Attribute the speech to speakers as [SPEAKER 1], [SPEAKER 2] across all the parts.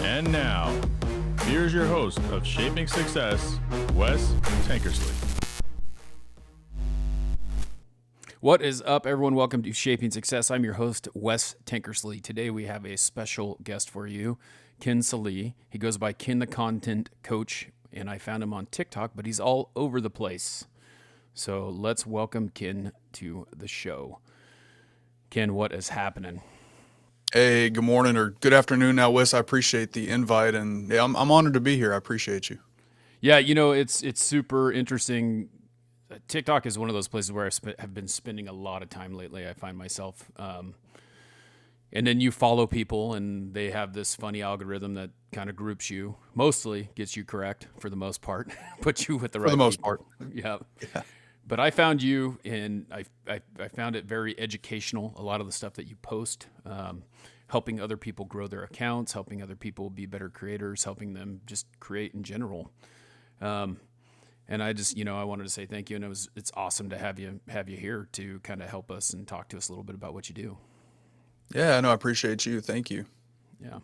[SPEAKER 1] And now, here's your host of Shaping Success, Wes Tankersley.
[SPEAKER 2] What is up, everyone? Welcome to Shaping Success. I'm your host, Wes Tankersley. Today we have a special guest for you, Ken Salee. He goes by Ken the Content Coach, and I found him on TikTok, but he's all over the place. So let's welcome Ken to the show. Ken, what is happening?
[SPEAKER 3] Hey, good morning or good afternoon now, Wes. I appreciate the invite, and yeah, I'm honored to be here. I appreciate you.
[SPEAKER 2] Yeah, you know, it's super interesting. TikTok is one of those places where I have been spending a lot of time lately. I find myself, and then you follow people, and they have this funny algorithm that kind of groups you. Mostly gets you correct for the most part, puts you with the right
[SPEAKER 3] For the most
[SPEAKER 2] people.
[SPEAKER 3] part.
[SPEAKER 2] Yeah.
[SPEAKER 3] Yeah.
[SPEAKER 2] But I found you, and I found it very educational. A lot of the stuff that you post, helping other people grow their accounts, helping other people be better creators, helping them just create in general. And I just, I wanted to say thank you, and it's awesome to have you here to kind of help us and talk to us a little bit about what you do.
[SPEAKER 3] Yeah, no, I appreciate you. Thank you.
[SPEAKER 2] Yeah.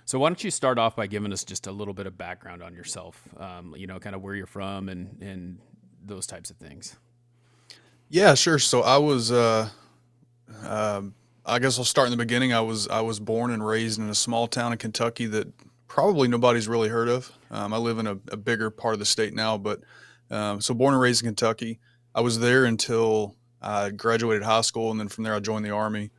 [SPEAKER 2] So why don't you start off by giving us just a little bit of background on yourself, kind of where you're from and those types of things.
[SPEAKER 3] Yeah, sure. So I was, I guess I'll start in the beginning. I was born and raised in a small town in Kentucky that probably nobody's really heard of. I live in a bigger part of the state now, but so born and raised in Kentucky. I was there until I graduated high school, and then from there I joined the Army.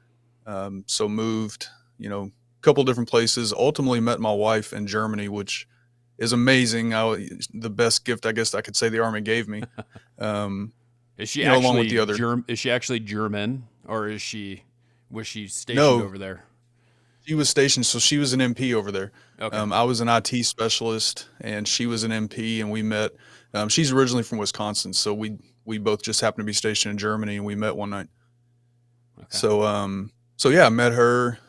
[SPEAKER 3] So moved, a couple different places. Ultimately met my wife in Germany, which is amazing. The best gift I guess I could say the Army gave me.
[SPEAKER 2] Is she
[SPEAKER 3] Along with
[SPEAKER 2] actually
[SPEAKER 3] the other.
[SPEAKER 2] Is she actually German, or was she stationed
[SPEAKER 3] No,
[SPEAKER 2] over there?
[SPEAKER 3] she was stationed, so she was an MP over there.
[SPEAKER 2] Okay.
[SPEAKER 3] I was an IT specialist, and she was an MP, and we met. She's originally from Wisconsin, so we both just happened to be stationed in Germany, and we met one night.
[SPEAKER 2] Okay.
[SPEAKER 3] So yeah, I met her.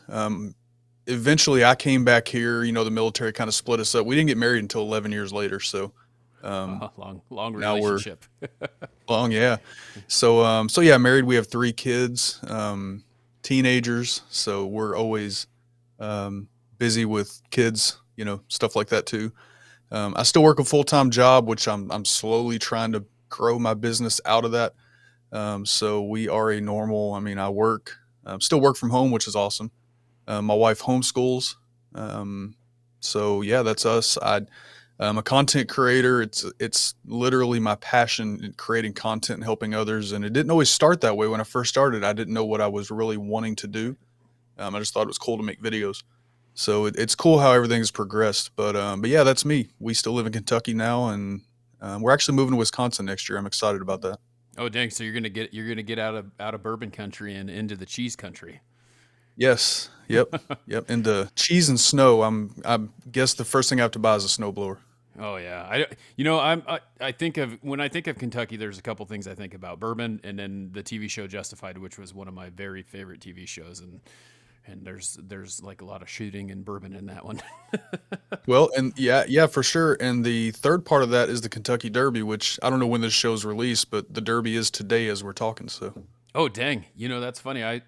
[SPEAKER 3] Eventually, I came back here. The military kind of split us up. We didn't get married until 11 years later. So
[SPEAKER 2] Long
[SPEAKER 3] now we're
[SPEAKER 2] relationship.
[SPEAKER 3] long, yeah. So yeah, married. We have 3 kids, teenagers. So we're always busy with kids, stuff like that too. I still work a full-time job, which I'm slowly trying to grow my business out of that. So we are a normal. I work, still work from home, which is awesome. My wife homeschools. So yeah, that's us. I'm a content creator. It's literally my passion in creating content and helping others. And it didn't always start that way. When I first started, I didn't know what I was really wanting to do. I just thought it was cool to make videos. So it's cool how everything's progressed. But yeah, that's me. We still live in Kentucky now, and we're actually moving to Wisconsin next year. I'm excited about that.
[SPEAKER 2] Oh dang! So you're gonna get out of bourbon country and into the cheese country.
[SPEAKER 3] Yes. Yep. Yep. And the cheese and snow. I guess the first thing I have to buy is a snowblower.
[SPEAKER 2] Oh yeah, I think when I think of Kentucky, there's a couple things I think about: bourbon, and then the TV show Justified, which was one of my very favorite TV shows, and there's like a lot of shooting and bourbon in that one.
[SPEAKER 3] Well, and yeah, for sure. And the third part of that is the Kentucky Derby, which I don't know when this show's released, but the Derby is today as we're talking. So
[SPEAKER 2] Oh dang! That's funny.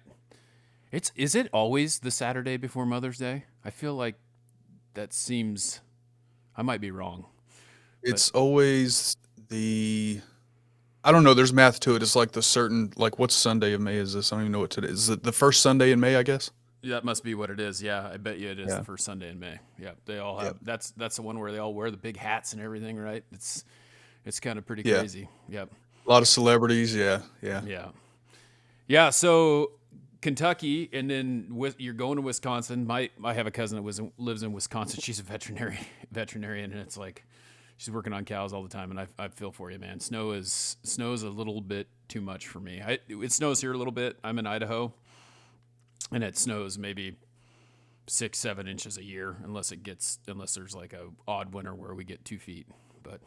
[SPEAKER 2] Is it always the Saturday before Mother's Day? I feel like that seems. I might be wrong.
[SPEAKER 3] it's always I don't know. There's math to it. It's like what Sunday of May is this? I don't even know what today is. Is it the first Sunday in May, I guess?
[SPEAKER 2] That must be what it is. Yeah, I bet you it is
[SPEAKER 3] Yeah.
[SPEAKER 2] the first Sunday in May. Yeah, they all have.
[SPEAKER 3] Yep.
[SPEAKER 2] That's the one where they all wear the big hats and everything, right? It's kind of pretty
[SPEAKER 3] Yeah.
[SPEAKER 2] crazy. Yep.
[SPEAKER 3] A lot of celebrities. Yeah. Yeah.
[SPEAKER 2] Yeah. So Kentucky, and then you're going to Wisconsin. I have a cousin that lives in Wisconsin. She's a veterinarian, and it's like she's working on cows all the time. And I feel for you, man. Snow is a little bit too much for me. It snows here a little bit. I'm in Idaho, and it snows maybe 6-7 inches a year, unless there's like a odd winter where we get 2 feet. But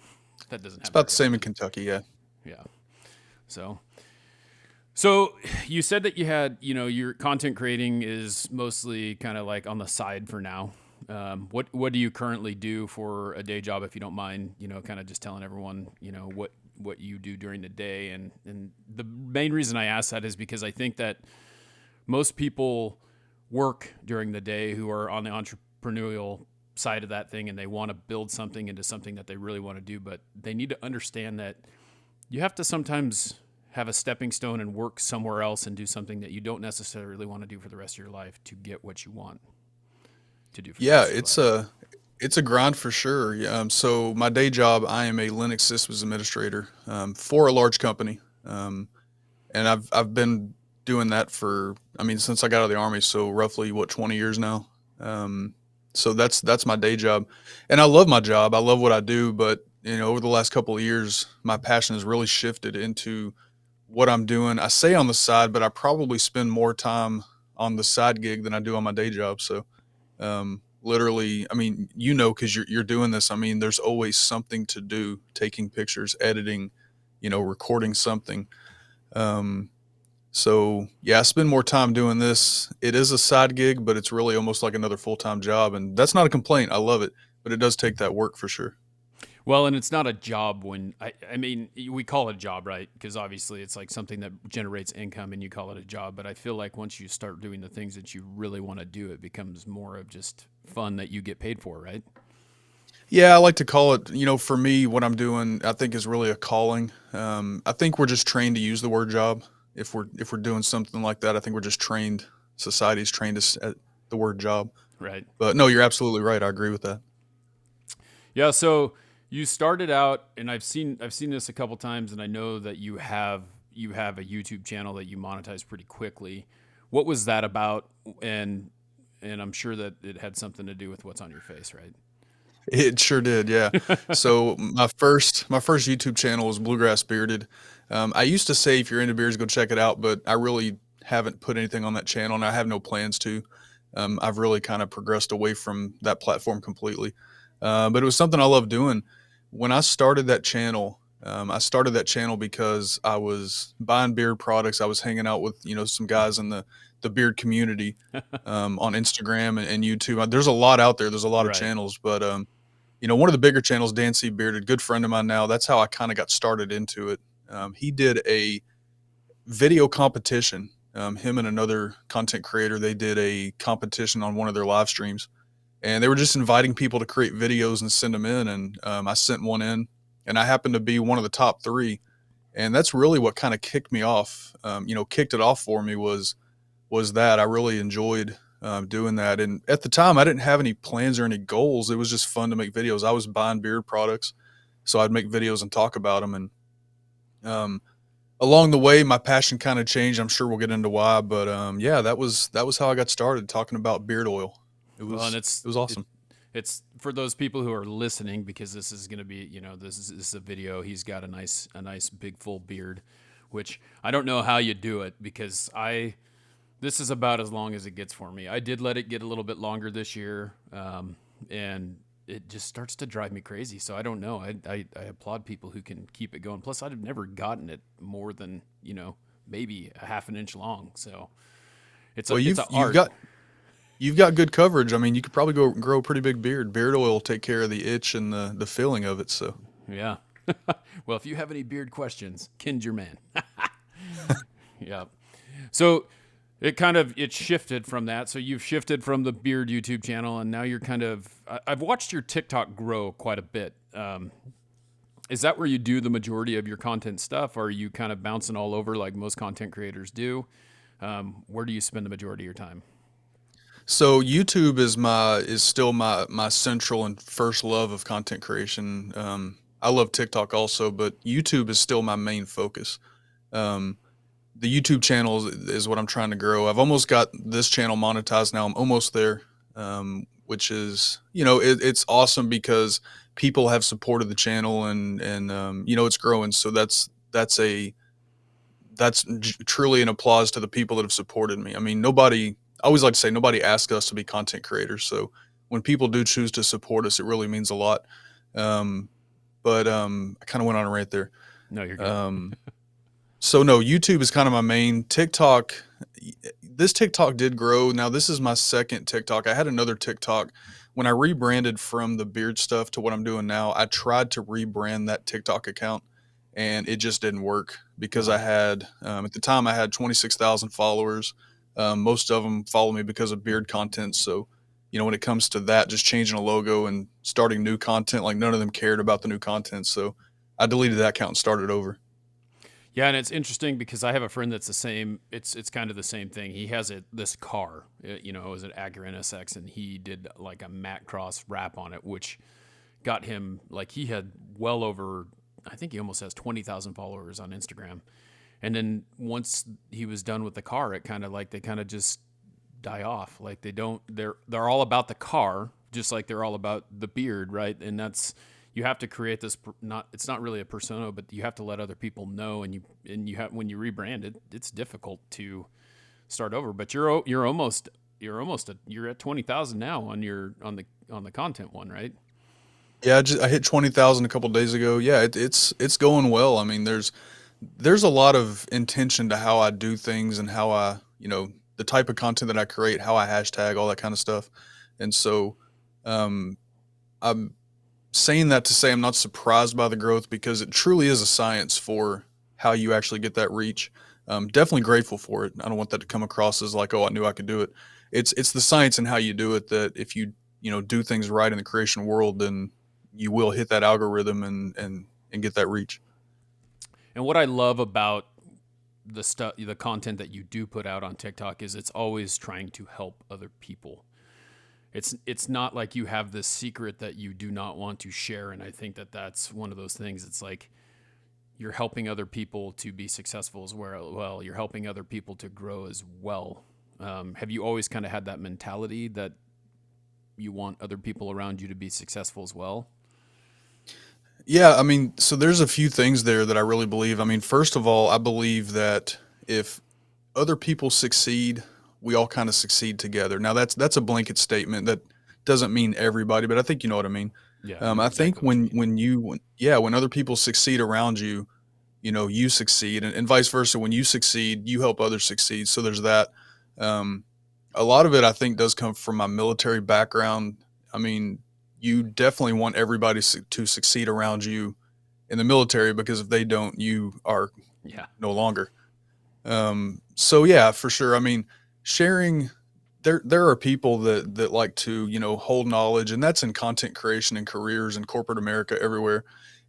[SPEAKER 2] that doesn't happen.
[SPEAKER 3] It's about the
[SPEAKER 2] very
[SPEAKER 3] same in
[SPEAKER 2] often.
[SPEAKER 3] Kentucky. Yeah.
[SPEAKER 2] Yeah. So you said that you had, your content creating is mostly kind of like on the side for now. What do you currently do for a day job, if you don't mind, kind of just telling everyone, what you do during the day. And the main reason I ask that is because I think that most people work during the day who are on the entrepreneurial side of that thing and they want to build something into something that they really want to do, but they need to understand that you have to sometimes have a stepping stone and work somewhere else and do something that you don't necessarily want to do for the rest of your life to get what you want to do for the
[SPEAKER 3] Yeah,
[SPEAKER 2] rest of your life.
[SPEAKER 3] it's a grind for sure. Yeah, so my day job, I am a Linux systems administrator for a large company, and I've been doing that for, I mean, since I got out of the army. So roughly what, 20 years now. So that's my day job, and I love my job. I love what I do. But over the last couple of years, my passion has really shifted into what I'm doing. I say on the side, but I probably spend more time on the side gig than I do on my day job. So literally, I mean, because you're doing this, I mean, there's always something to do, taking pictures, editing, recording something. So yeah, I spend more time doing this. It is a side gig, but it's really almost like another full-time job. And that's not a complaint. I love it, but it does take that work for sure.
[SPEAKER 2] Well, and it's not a job when I mean, we call it a job, right? Because obviously it's like something that generates income and you call it a job. But I feel like once you start doing the things that you really want to do, it becomes more of just fun that you get paid for, right?
[SPEAKER 3] Yeah, I like to call it, for me, what I'm doing, I think is really a calling. I think we're just trained to use the word job. If we're doing something like that, I think we're just trained. Society's trained us at the word job.
[SPEAKER 2] Right.
[SPEAKER 3] But no, you're absolutely right. I agree with that.
[SPEAKER 2] Yeah. So you started out, and I've seen this a couple times, and I know that you have a YouTube channel that you monetize pretty quickly. What was that about? And I'm sure that it had something to do with what's on your face, right?
[SPEAKER 3] It sure did, yeah. So my first YouTube channel was Bluegrass Bearded. I used to say if you're into beers, go check it out, but I really haven't put anything on that channel, and I have no plans to. I've really kind of progressed away from that platform completely. But it was something I love doing. When I started that channel because I was buying beard products. I was hanging out with some guys in the beard community on Instagram and YouTube. There's a lot out there. There's a lot of
[SPEAKER 2] Right.
[SPEAKER 3] channels, but one of the bigger channels, Dan C. Bearded, good friend of mine now. That's how I kind of got started into it. He did a video competition. Him and another content creator, they did a competition on one of their live streams, and they were just inviting people to create videos and send them in. And I sent one in, and I happened to be one of the top three. And that's really what kind of kicked me off. Kicked it off for me was that I really enjoyed doing that. And at the time, I didn't have any plans or any goals. It was just fun to make videos. I was buying beard products, so I'd make videos and talk about them. And along the way, my passion kind of changed. I'm sure we'll get into why, but yeah, that was how I got started talking about beard oil. It
[SPEAKER 2] Well, and
[SPEAKER 3] was awesome.
[SPEAKER 2] It's for those people who are listening, because this is going to be, this is a video. He's got a nice big full beard, which I don't know how you do it, because this is about as long as it gets for me. I did let it get a little bit longer this year, and it just starts to drive me crazy. So I don't know. I applaud people who can keep it going. Plus, I've never gotten it more than maybe a half an inch long. So it's
[SPEAKER 3] Well,
[SPEAKER 2] it's an
[SPEAKER 3] you've
[SPEAKER 2] art.
[SPEAKER 3] you've got good coverage. I mean, you could probably go grow a pretty big beard. Beard oil will take care of the itch and the feeling of it. So
[SPEAKER 2] Yeah. Well, if you have any beard questions, Ken's your man. Yeah. So it shifted from that. So you've shifted from the beard YouTube channel, and now you're I've watched your TikTok grow quite a bit. Is that where you do the majority of your content stuff, or are you kind of bouncing all over like most content creators do? Where do you spend the majority of your time?
[SPEAKER 3] So YouTube is still my central and first love of content creation. I love TikTok also, but YouTube is still my main focus. Um, the YouTube channel is what I'm trying to grow. I've almost got this channel monetized now. I'm almost there, which is it's awesome because people have supported the channel and it's growing. So that's truly an applause to the people that have supported me. I mean, I always like to say nobody asked us to be content creators. So when people do choose to support us, it really means a lot. Um, but I kind of went on a rant there.
[SPEAKER 2] No, you're good.
[SPEAKER 3] So no, YouTube is kind of my main. TikTok, this TikTok did grow. Now this is my second TikTok. I had another TikTok when I rebranded from the beard stuff to what I'm doing now. I tried to rebrand that TikTok account, and it just didn't work because I had at the time I had 26,000 followers. Most of them follow me because of beard content. So, when it comes to that, just changing a logo and starting new content, like none of them cared about the new content. So I deleted that account and started over.
[SPEAKER 2] Yeah, and it's interesting because I have a friend that's the same. It's kind of the same thing. He has this car, it was an Acura NSX, and he did like a matte cross wrap on it, which got him like he had well over. I think he almost has 20,000 followers on Instagram. And then once he was done with the car, it kind of like they kind of just die off. Like they're all about the car, just like they're all about the beard, right? And you have to create this it's not really a persona, but you have to let other people know, and you have, when you rebrand it, it's difficult to start over. But you're at 20,000 now on the content one, right?
[SPEAKER 3] Yeah, I hit 20,000 a couple days ago. Yeah, it's going well. I mean, there's a lot of intention to how I do things and how I, the type of content that I create, how I hashtag, all that kind of stuff. And so, I'm saying that to say I'm not surprised by the growth, because it truly is a science for how you actually get that reach. Definitely grateful for it. I don't want that to come across as like, oh, I knew I could do it. It's the science and how you do it, that if you, do things right in the creation world, then you will hit that algorithm and get that reach.
[SPEAKER 2] And what I love about the content that you do put out on TikTok is it's always trying to help other people. It's not like you have this secret that you do not want to share, and I think that that's one of those things. It's like you're helping other people to be successful as well. You're helping other people to grow as well. Have you always kind of had that mentality that you want other people around you to be successful as well?
[SPEAKER 3] Yeah, I mean, so there's a few things there that I really believe. I mean, first of all, I believe that if other people succeed, we all kind of succeed together. Now that's a blanket statement that doesn't mean everybody, but I think you know what I mean.
[SPEAKER 2] Yeah,
[SPEAKER 3] I think
[SPEAKER 2] exactly what you mean.
[SPEAKER 3] when other people succeed around you, you succeed, and vice versa. When you succeed, you help others succeed. So there's that. Um, a lot of it, I think, does come from my military background. I mean, you definitely want everybody to succeed around you in the military, because if they don't, you are
[SPEAKER 2] Yeah.
[SPEAKER 3] no longer. So yeah, for sure. I mean, sharing, there are people that like to, hold knowledge, and that's in content creation and careers and corporate America everywhere.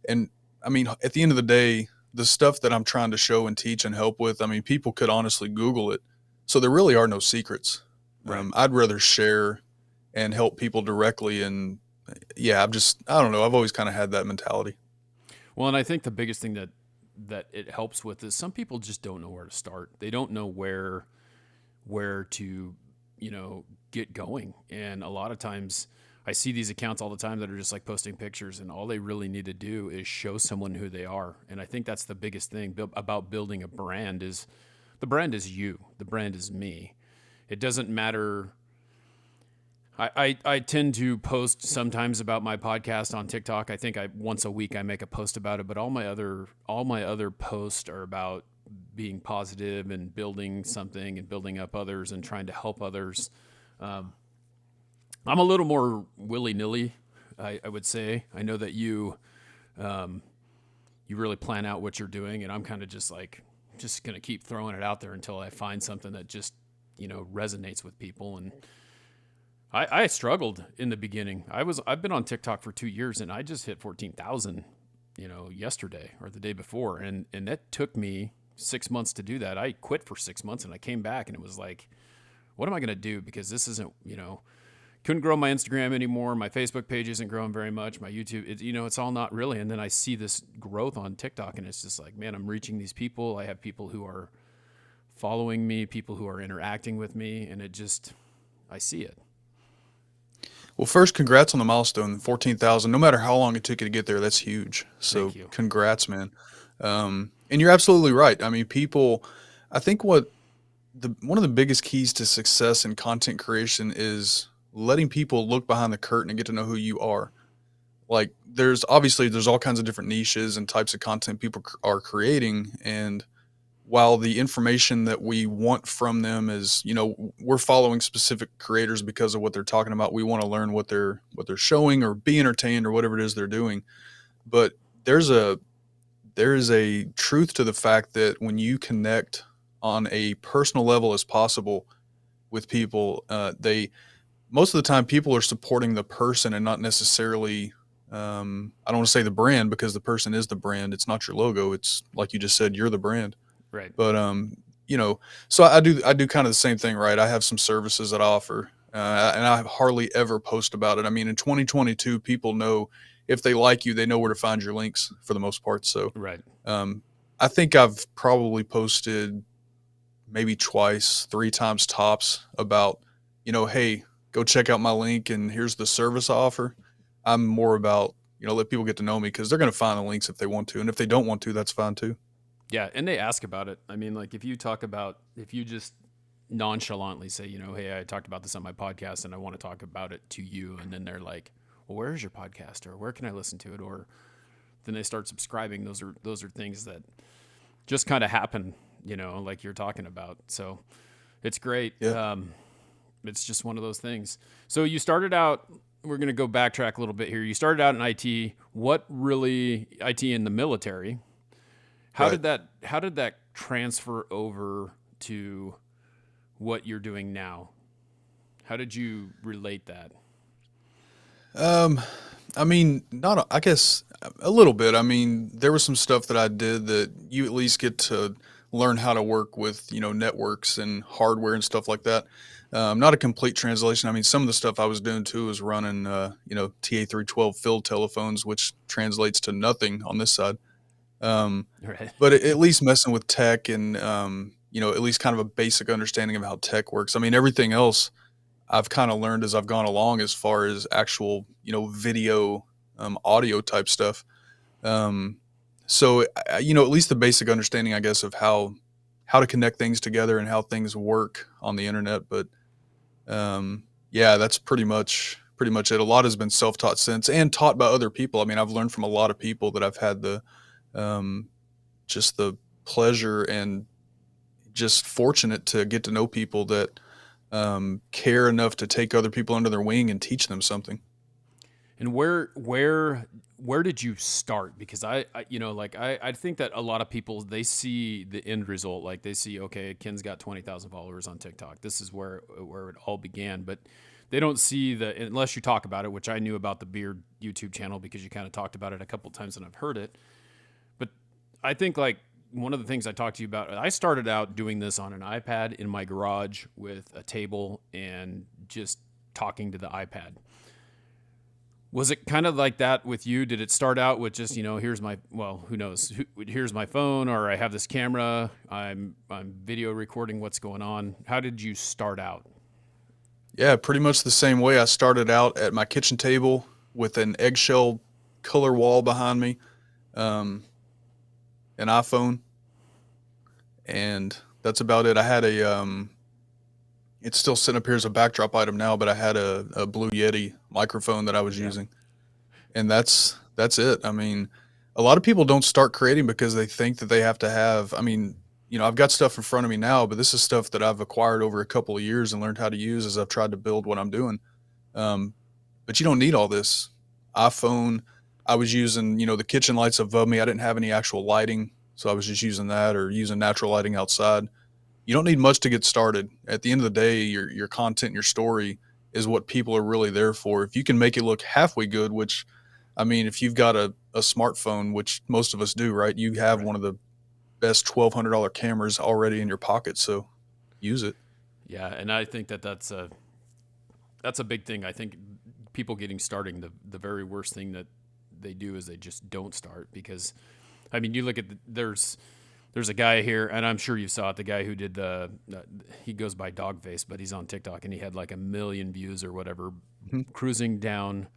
[SPEAKER 3] And I mean, at the end of the day, the stuff that I'm trying to show and teach and help with, I mean, people could honestly Google it. So there really are no secrets.
[SPEAKER 2] Right.
[SPEAKER 3] I'd rather share and help people directly. And yeah, I don't know. I've always kind of had that mentality.
[SPEAKER 2] Well, and I think the biggest thing that it helps with is some people just don't know where to start. They don't know where to, get going. And a lot of times I see these accounts all the time that are just like posting pictures, and all they really need to do is show someone who they are. And I think that's the biggest thing about building a brand is the brand is you. The brand is me. It doesn't matter. I tend to post sometimes about my podcast on TikTok. I think once a week I make a post about it, but all my other posts are about being positive and building something and building up others and trying to help others. I'm a little more willy-nilly, I would say. I know that you really plan out what you're doing, and I'm kind of just going to keep throwing it out there until I find something that just, resonates with people. And I struggled in the beginning. I've been on TikTok for 2 years, and I just hit 14,000, yesterday or the day before. And that took me 6 months to do that. I quit for 6 months, and I came back, and it was like, what am I going to do? Because this isn't, couldn't grow my Instagram anymore. My Facebook page isn't growing very much. My YouTube, it's all not really. And then I see this growth on TikTok, and it's just like, man, I'm reaching these people. I have people who are following me, people who are interacting with me, and I see it.
[SPEAKER 3] Well, first, congrats on the milestone, 14,000. No matter how long it took you to get there, that's huge. So congrats, man. And you're absolutely right. I mean, I think one of the biggest keys to success in content creation is letting people look behind the curtain and get to know who you are. Like there's all kinds of different niches and types of content people are creating. And while the information that we want from them is, we're following specific creators because of what they're talking about. We want to learn what they're showing or be entertained or whatever it is they're doing. But there is a truth to the fact that when you connect on a personal level as possible with people, most of the time people are supporting the person and not necessarily, I don't want to say the brand, because the person is the brand. It's not your logo. It's like you just said, you're the brand.
[SPEAKER 2] Right.
[SPEAKER 3] But, you know, so I do kind of the same thing, right? I have some services that I offer, and I hardly ever post about it. I mean, in 2022, people know if they like you, they know where to find your links for the most part. So,
[SPEAKER 2] Right.
[SPEAKER 3] um, I think I've probably posted maybe twice, three times tops about, hey, go check out my link and here's the service I offer. I'm more about, let people get to know me because they're going to find the links if they want to. And if they don't want to, that's fine too.
[SPEAKER 2] Yeah, and they ask about it. I mean, like if you just nonchalantly say, hey, I talked about this on my podcast and I want to talk about it to you, and then they're like, well, where is your podcast, or where can I listen to it, or then they start subscribing. Those are things that just kind of happen, like you're talking about. So it's great.
[SPEAKER 3] Yeah.
[SPEAKER 2] It's just one of those things. So you started out. We're going to go backtrack a little bit here. You started out in IT. What really IT in the military? How
[SPEAKER 3] Right.
[SPEAKER 2] did that transfer over to what you're doing now? How did you relate that?
[SPEAKER 3] I mean, I guess a little bit. I mean, there was some stuff that I did that you at least get to learn how to work with, networks and hardware and stuff like that. Not a complete translation. I mean, some of the stuff I was doing too was running, TA312 field telephones, which translates to nothing on this side.
[SPEAKER 2] Right.
[SPEAKER 3] But at least messing with tech and, at least kind of a basic understanding of how tech works. I mean, everything else I've kind of learned as I've gone along as far as actual, video, audio type stuff. Um, so, at least the basic understanding, I guess, of how to connect things together and how things work on the internet. But yeah, that's pretty much it. A lot has been self-taught since and taught by other people. I mean, I've learned from a lot of people that I've had um, just the pleasure and just fortunate to get to know people that care enough to take other people under their wing and teach them something.
[SPEAKER 2] And where did you start? Because I think that a lot of people, they see the end result, like they see, okay, Ken's got 20,000 followers on TikTok. This is where it all began, but they don't see unless you talk about it, which I knew about the Beard YouTube channel because you kind of talked about it a couple times and I've heard it. But I think like one of the things I talked to you about, I started out doing this on an iPad in my garage with a table and just talking to the iPad. Was it kind of like that with you? Did it start out with just, here's my, well, who knows? Here's my phone, or I have this camera. I'm video recording what's going on. How did you start out?
[SPEAKER 3] Yeah, pretty much the same way. I started out at my kitchen table with an eggshell color wall behind me, um, an iPhone, and that's about it. I had it's still sitting up here as a backdrop item now, but I had a Blue Yeti microphone that I was
[SPEAKER 2] Yeah.
[SPEAKER 3] using, and that's it. I mean, a lot of people don't start creating because they think that they have to have. I mean, I've got stuff in front of me now, but this is stuff that I've acquired over a couple of years and learned how to use as I've tried to build what I'm doing. Um, but you don't need all this. iPhone, I was using, the kitchen lights above me. I didn't have any actual lighting, so I was just using that or using natural lighting outside. You don't need much to get started. At the end of the day, your content, your story is what people are really there for. If you can make it look halfway good, which, I mean, if you've got a smartphone, which most of us do, right? You have
[SPEAKER 2] Right.
[SPEAKER 3] one of the best $1,200 cameras already in your pocket, so use it.
[SPEAKER 2] Yeah. And I think that's a big thing. I think people getting starting, the very worst thing that they do is they just don't start because, I mean, you look at there's a guy here, and I'm sure you saw it. The guy who did he goes by Dogface, but he's on TikTok, and he had like 1 million views or whatever,
[SPEAKER 3] Mhm.
[SPEAKER 2] cruising down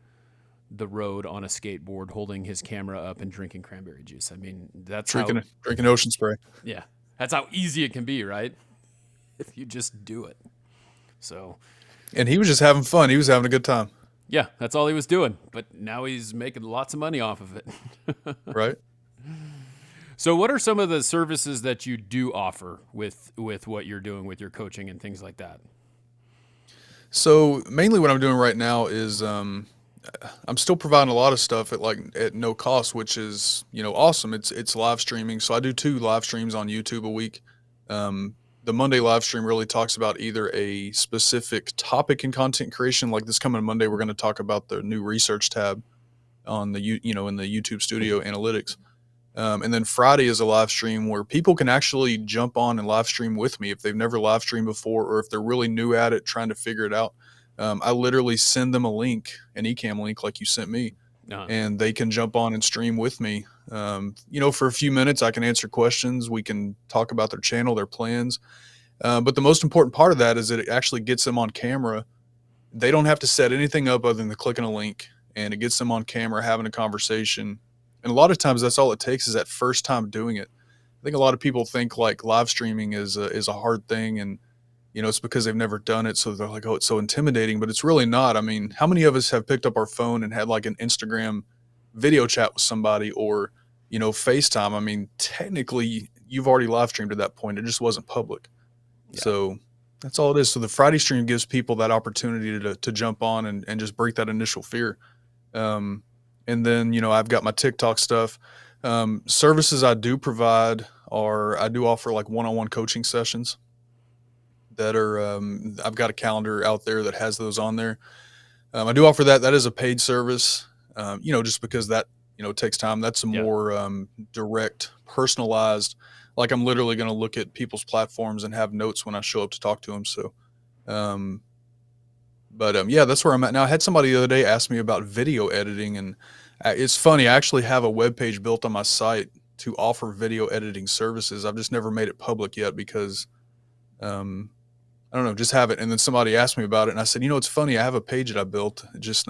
[SPEAKER 2] the road on a skateboard, holding his camera up and drinking cranberry juice. I mean, that's how,
[SPEAKER 3] Drinking ocean spray.
[SPEAKER 2] yeah, that's how easy it can be, right? If you just do it. So,
[SPEAKER 3] And he was just having fun. He was having a good time,
[SPEAKER 2] yeah, that's all he was doing. But now he's making lots of money off of it.
[SPEAKER 3] right?
[SPEAKER 2] So, what are some of the services that you do offer with what you're doing with your coaching and things like that?
[SPEAKER 3] So mainly what I'm doing right now is I'm still providing a lot of stuff at no cost, which is awesome. It's live streaming, so I do 2 live streams on YouTube a week. the Monday live stream really talks about either a specific topic in content creation. Like this coming Monday, we're going to talk about the new research tab on the in the YouTube Studio Analytics. And then Friday is a live stream where people can actually jump on and live stream with me if they've never live streamed before, or if they're really new at it, trying to figure it out. I literally send them a link, an eCam link like you sent me, and they can jump on and stream with me. For a few minutes, I can answer questions. We can talk about their channel, their plans. But the most important part of that is that it actually gets them on camera. They don't have to set anything up other than clicking a link, and it gets them on camera having a conversation. And a lot of times that's all it takes is that first time doing it. I think a lot of people think like live streaming is a hard thing, and it's because they've never done it, so they're like, oh, it's so intimidating, but it's really not. I mean, how many of us have picked up our phone and had like an Instagram video chat with somebody, or FaceTime? I mean, technically you've already live streamed at that point. It just wasn't public. Yeah. So that's all it is. So the Friday stream gives people that opportunity to jump on and just break that initial fear. And then, I've got my TikTok stuff. Services I do provide I do offer like one-on-one coaching sessions that are, I've got a calendar out there that has those on there. I do offer that. That is a paid service, just because that, takes time. That's a more direct, personalized, like I'm literally going to look at people's platforms and have notes when I show up to talk to them. So, that's where I'm at now. I had somebody the other day ask me about video editing, and it's funny. I actually have a web page built on my site to offer video editing services. I've just never made it public yet because, I don't know, just have it. And then somebody asked me about it, and I said, it's funny. I have a page that I built.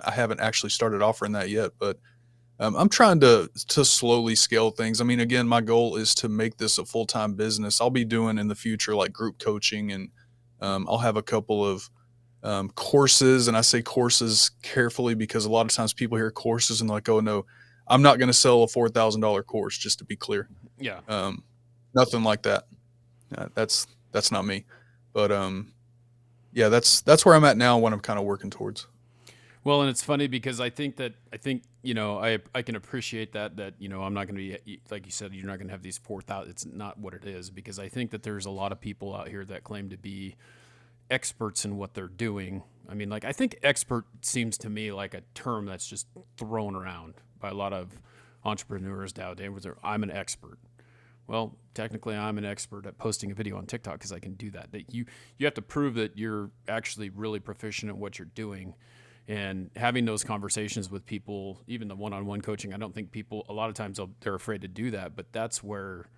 [SPEAKER 3] I haven't actually started offering that yet, but I'm trying to slowly scale things. I mean, again, my goal is to make this a full-time business. I'll be doing in the future like group coaching, and I'll have a couple of courses, and I say courses carefully because a lot of times people hear courses and they're like, oh no, I'm not going to sell a $4,000 course, just to be clear.
[SPEAKER 2] Yeah.
[SPEAKER 3] Nothing like that. That's not me, but that's where I'm at now and what I'm kind of working towards.
[SPEAKER 2] Well, and it's funny because I think I can appreciate that I'm not going to be, like you said, you're not going to have these 4,000. It's not what it is, because I think that there's a lot of people out here that claim to be experts in what they're doing. I mean, like, I think expert seems to me like a term that's just thrown around by a lot of entrepreneurs nowadays. I'm an expert. Well, technically, I'm an expert at posting a video on TikTok because I can do that. That you have to prove that you're actually really proficient at what you're doing, and having those conversations with people, even the one-on-one coaching. I don't think people, a lot of times they're afraid to do that, but that's where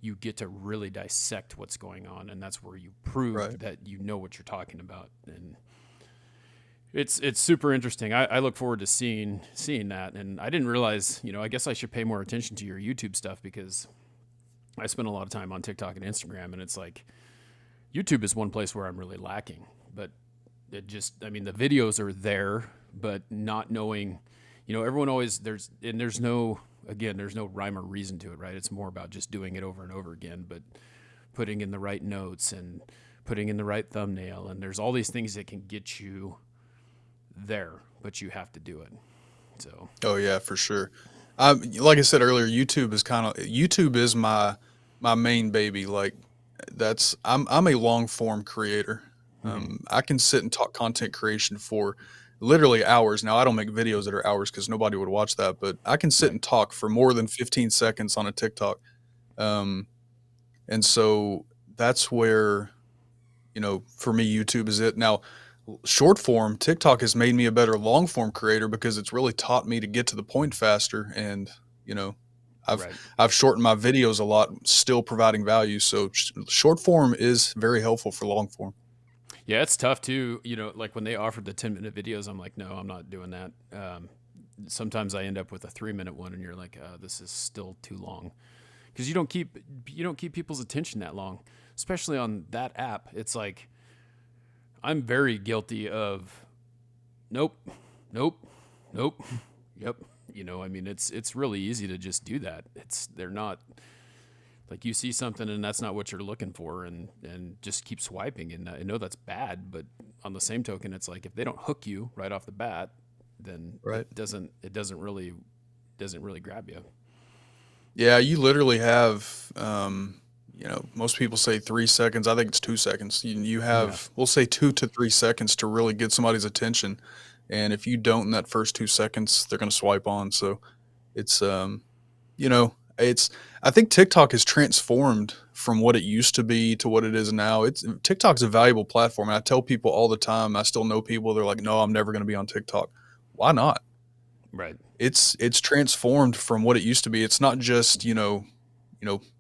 [SPEAKER 2] you get to really dissect what's going on, and that's where you prove that you know what you're talking about. And it's super interesting. I look forward to seeing that. And I didn't realize, I guess I should pay more attention to your YouTube stuff, because I spend a lot of time on TikTok and Instagram, and it's like YouTube is one place where I'm really lacking. But the videos are there, but not knowing, everyone always, there's no rhyme or reason to it, right? It's more about just doing it over and over again, but putting in the right notes and putting in the right thumbnail. And there's all these things that can get you there, but you have to do it. So. Oh yeah, for sure. Like I said earlier, YouTube is my main baby. Like I'm a long form creator. I can sit and talk content creation for literally hours. Now, I don't make videos that are hours because nobody would watch that, but I can sit and talk for more than 15 seconds on a TikTok. And so that's where, for me, YouTube is it. Now, short form, TikTok has made me a better long form creator because it's really taught me to get to the point faster. And, I've shortened my videos a lot, still providing value. So short form is very helpful for long form. Yeah, it's tough too. Like when they offered the 10-minute videos, I'm like, no, I'm not doing that. Sometimes I end up with a 3-minute one, and you're like, this is still too long, because you don't keep people's attention that long, especially on that app. It's like, I'm very guilty of, nope, yep. It's really easy to just do that. They're not. Like, you see something and that's not what you're looking for, and just keep swiping. And I know that's bad, but on the same token, it's like, if they don't hook you right off the bat, then it doesn't really grab you.
[SPEAKER 3] Yeah, you literally have most people say 3 seconds. I think it's 2 seconds. You
[SPEAKER 2] Yeah.
[SPEAKER 3] have, we'll say 2 to 3 seconds to really get somebody's attention. And if you don't in that first 2 seconds, they're going to swipe on. So it's, it's, I think TikTok has transformed from what it used to be to what it is now. TikTok's a valuable platform. And I tell people all the time, I still know people, they're like, no, I'm never going to be on TikTok. Why not?
[SPEAKER 2] Right.
[SPEAKER 3] It's transformed from what it used to be. It's not just,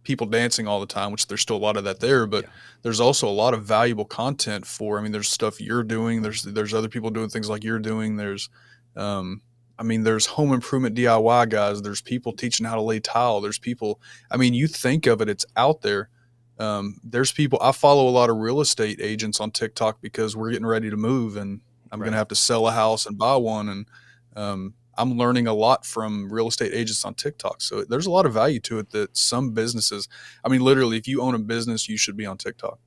[SPEAKER 3] people dancing all the time, which there's still a lot of that there, but there's also a lot of valuable content there's stuff you're doing. There's other people doing things like you're doing. There's home improvement DIY guys. There's people teaching how to lay tile. There's people, you think of it, it's out there. There's people, I follow a lot of real estate agents on TikTok because we're getting ready to move and I'm going to have to sell a house and buy one. And, I'm learning a lot from real estate agents on TikTok. So there's a lot of value to it that some businesses, literally, if you own a business, you should be on TikTok.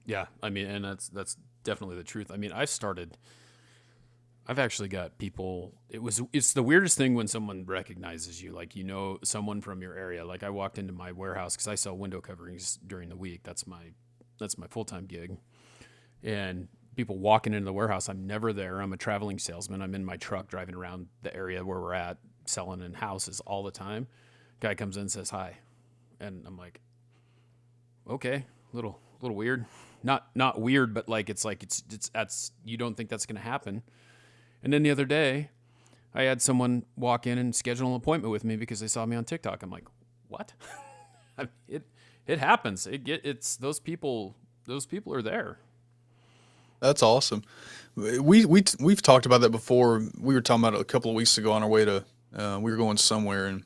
[SPEAKER 2] Yeah. And that's definitely the truth. I've actually got people, it's the weirdest thing when someone recognizes you, like, someone from your area. Like I walked into my warehouse cause I sell window coverings during the week. That's my full-time gig. And people walking into the warehouse, I'm never there. I'm a traveling salesman. I'm in my truck driving around the area where we're at, selling in houses all the time. Guy comes in and says hi. And I'm like, okay, little weird. Not weird, but like, it's you don't think that's going to happen. And then the other day I had someone walk in and schedule an appointment with me because they saw me on TikTok. I'm like, what? It happens. It's those people are there.
[SPEAKER 3] That's awesome. We've talked about that before. We were talking about it a couple of weeks ago on our way to, we were going somewhere, and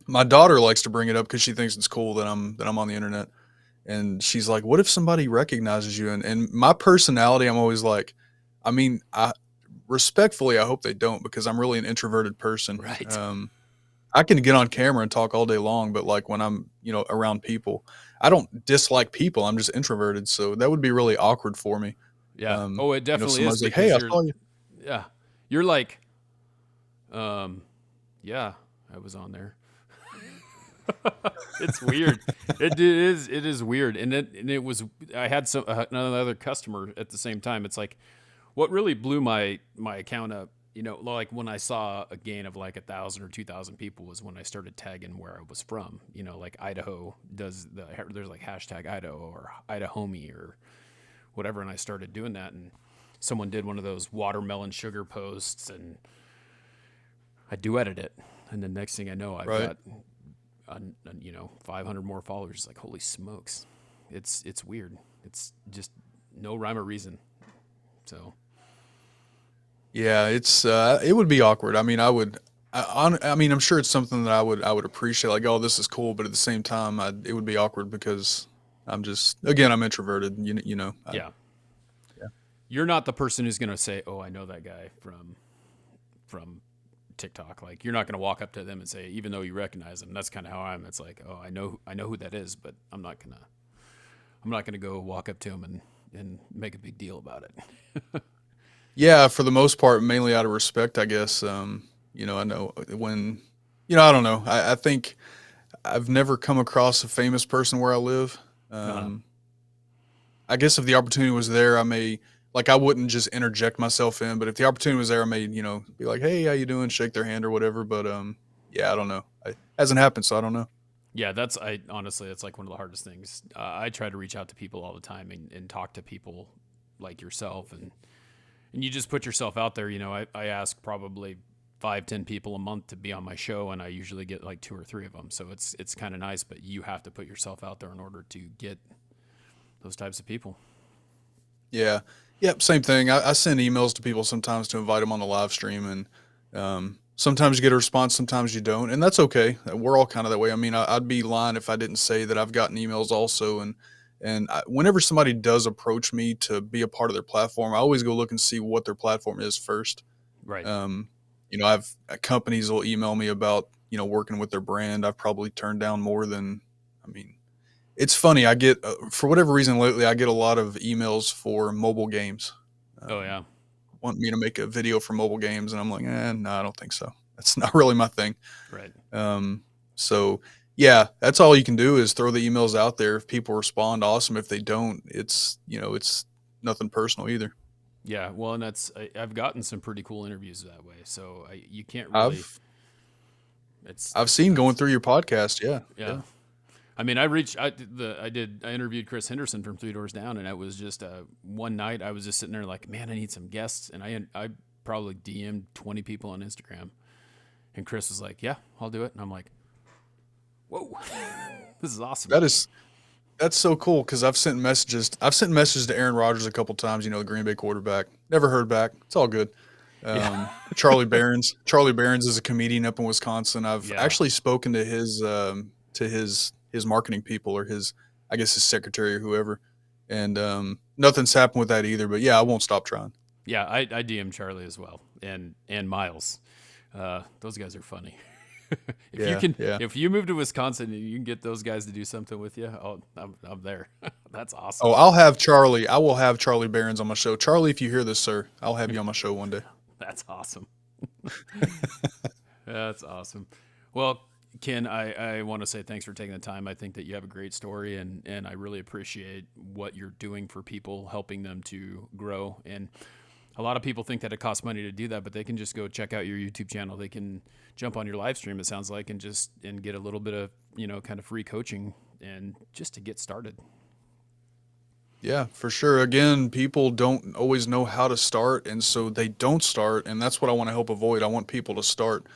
[SPEAKER 3] my daughter likes to bring it up because she thinks it's cool that I'm on the internet. And she's like, what if somebody recognizes you? And my personality, I'm always like, respectfully, I hope they don't, because I'm really an introverted person.
[SPEAKER 2] Right.
[SPEAKER 3] I can get on camera and talk all day long, but like when I'm, around people, I don't dislike people. I'm just introverted. So that would be really awkward for me.
[SPEAKER 2] Yeah. It definitely is.
[SPEAKER 3] Like, hey, I saw you.
[SPEAKER 2] Yeah. You're like, yeah, I was on there. It's weird. It is weird. And it was, I had another customer at the same time. It's like, what really blew my account up, like when I saw a gain of like 1,000 or 2,000 people was when I started tagging where I was from, like Idaho there's like hashtag Idaho or Idahomey or whatever. And I started doing that, and someone did one of those watermelon sugar posts, and I duetted it. And the next thing I know, I've got, 500 more followers. It's like, holy smokes. It's weird. It's just no rhyme or reason. So.
[SPEAKER 3] Yeah, it would be awkward. I'm sure it's something that I would appreciate. Like, oh, this is cool, but at the same time, it would be awkward because I'm introverted.
[SPEAKER 2] Yeah. You're not the person who's gonna say, "Oh, I know that guy from TikTok." Like, you're not gonna walk up to them and say, even though you recognize them. That's kind of how I am. It's like, oh, I know who that is, but I'm not gonna go walk up to him and make a big deal about it.
[SPEAKER 3] Yeah, for the most part, mainly out of respect, I guess. I know when, I don't know. I think I've never come across a famous person where I live. I guess if the opportunity was there, I wouldn't just interject myself in, but if the opportunity was there, I may, be like, hey, how you doing? Shake their hand or whatever. But, yeah, I don't know. It hasn't happened, so I don't know.
[SPEAKER 2] Yeah, honestly, it's like one of the hardest things. I try to reach out to people all the time and talk to people like yourself, and you just put yourself out there. I ask probably 5-10 people a month to be on my show, and I usually get like 2 or 3 of them. So it's kind of nice, but you have to put yourself out there in order to get those types of people.
[SPEAKER 3] Yeah. Yep. Same thing. I send emails to people sometimes to invite them on the live stream, and sometimes you get a response, sometimes you don't, and that's okay. We're all kind of that way. I'd be lying if I didn't say that I've gotten emails also, and whenever somebody does approach me to be a part of their platform, I always go look and see what their platform is first.
[SPEAKER 2] Right.
[SPEAKER 3] I've companies will email me about, working with their brand. I've probably turned down more than, it's funny. I get, for whatever reason lately, I get a lot of emails for mobile games.
[SPEAKER 2] Oh yeah.
[SPEAKER 3] Want me to make a video for mobile games. And I'm like, no, I don't think so. That's not really my thing.
[SPEAKER 2] Right.
[SPEAKER 3] So Yeah, that's all you can do is throw the emails out there. If people respond, awesome. If they don't, it's nothing personal either.
[SPEAKER 2] Yeah, well, and I've gotten some pretty cool interviews that way. So you can't really.
[SPEAKER 3] I've
[SPEAKER 2] It's
[SPEAKER 3] I've
[SPEAKER 2] it's
[SPEAKER 3] seen going
[SPEAKER 2] nuts.
[SPEAKER 3] through your podcast. Yeah,
[SPEAKER 2] Yeah.
[SPEAKER 3] yeah,
[SPEAKER 2] I mean, I interviewed Chris Henderson from Three Doors Down, and it was just one night I was just sitting there like, man, I need some guests, and I probably DM'd 20 people on Instagram, and Chris was like, yeah, I'll do it, and I'm like, whoa, this is awesome.
[SPEAKER 3] that's so cool because I've sent messages. I've sent messages to Aaron Rodgers a couple times. The Green Bay quarterback. Never heard back. It's all good.
[SPEAKER 2] Yeah.
[SPEAKER 3] Charlie Barons. Charlie Barons is a comedian up in Wisconsin. I've
[SPEAKER 2] Yeah.
[SPEAKER 3] actually spoken to his marketing people or I guess his secretary or whoever, and nothing's happened with that either. But yeah, I won't stop trying.
[SPEAKER 2] Yeah, I DM Charlie as well, and Miles. Those guys are funny. If you move to Wisconsin and you can get those guys to do something with you, I'm there. That's awesome.
[SPEAKER 3] Oh, I will have Charlie Barons on my show. Charlie, if you hear this, sir, I'll have you on my show one day.
[SPEAKER 2] That's awesome. That's awesome. Well, Ken, I want to say thanks for taking the time. I think that you have a great story, and I really appreciate what you're doing for people, helping them to grow. And a lot of people think that it costs money to do that, but they can just go check out your YouTube channel. They can jump on your live stream, it sounds like, and get a little bit of, kind of free coaching and just to get started.
[SPEAKER 3] Yeah, for sure. Again, people don't always know how to start, and so they don't start, and that's what I want to help avoid. I want people to start.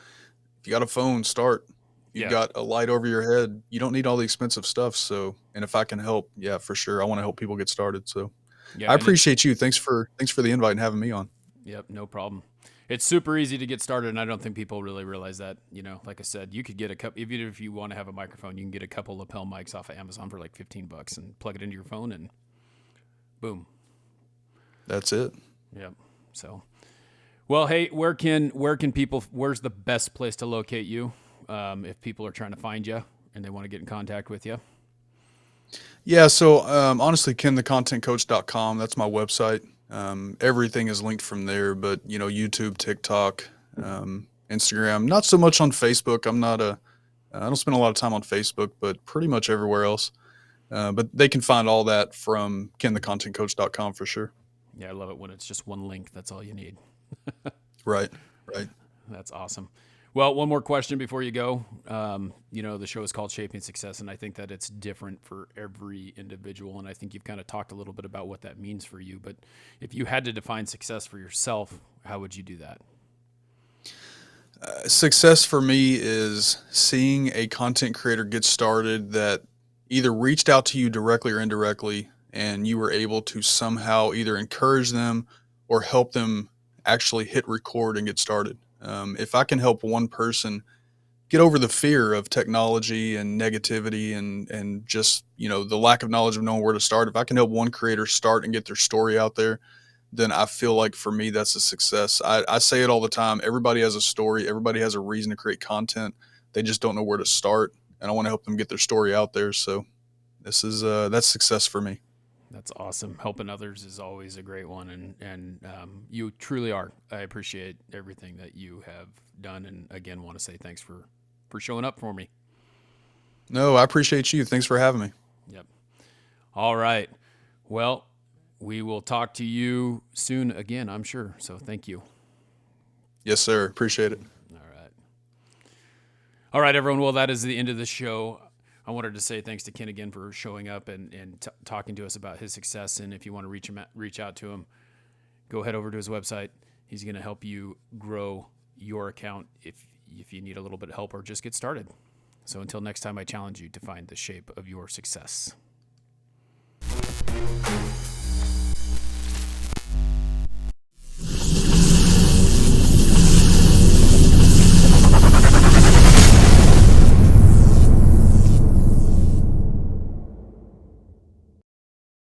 [SPEAKER 3] If you got a phone, start. You've
[SPEAKER 2] Yeah.
[SPEAKER 3] got a light over your head. You don't need all the expensive stuff. So, and if I can help, yeah, for sure. I want to help people get started. So
[SPEAKER 2] Yeah.
[SPEAKER 3] I appreciate you. Thanks for the invite and having me on.
[SPEAKER 2] Yep, no problem. It's super easy to get started, and I don't think people really realize that. Like I said, you could get a couple, even if you want to have a microphone, you can get a couple lapel mics off of Amazon for like $15 and plug it into your phone, and boom.
[SPEAKER 3] That's it.
[SPEAKER 2] Yep. So, well, hey, where's the best place to locate you if people are trying to find you and they want to get in contact with you?
[SPEAKER 3] Yeah. So, honestly, kenthecontentcoach.com. That's my website. Everything is linked from there, but YouTube, TikTok, Instagram, not so much on Facebook. I don't spend a lot of time on Facebook, but pretty much everywhere else. But they can find all that from kenthecontentcoach.com for sure.
[SPEAKER 2] Yeah, I love it when it's just one link. That's all you need.
[SPEAKER 3] Right.
[SPEAKER 2] That's awesome. Well, one more question before you go. The show is called Shaping Success, and I think that it's different for every individual. And I think you've kind of talked a little bit about what that means for you. But if you had to define success for yourself, how would you do that?
[SPEAKER 3] Success for me is seeing a content creator get started that either reached out to you directly or indirectly, and you were able to somehow either encourage them or help them actually hit record and get started. If I can help one person get over the fear of technology and negativity and just, the lack of knowledge of knowing where to start, if I can help one creator start and get their story out there, then I feel like for me, that's a success. I say it all the time. Everybody has a story. Everybody has a reason to create content. They just don't know where to start. And I want to help them get their story out there. So that's success for me.
[SPEAKER 2] That's awesome. Helping others is always a great one. And you truly are. I appreciate everything that you have done. And again, want to say thanks for showing up for me.
[SPEAKER 3] No, I appreciate you. Thanks for having me.
[SPEAKER 2] Yep. All right. Well, we will talk to you soon again, I'm sure. So thank you.
[SPEAKER 3] Yes, sir. Appreciate it.
[SPEAKER 2] All right, everyone. Well, that is the end of the show. I wanted to say thanks to Ken again for showing up and talking to us about his success. And if you want to reach out to him, go head over to his website. He's going to help you grow your account if you need a little bit of help or just get started. So until next time, I challenge you to find the shape of your success.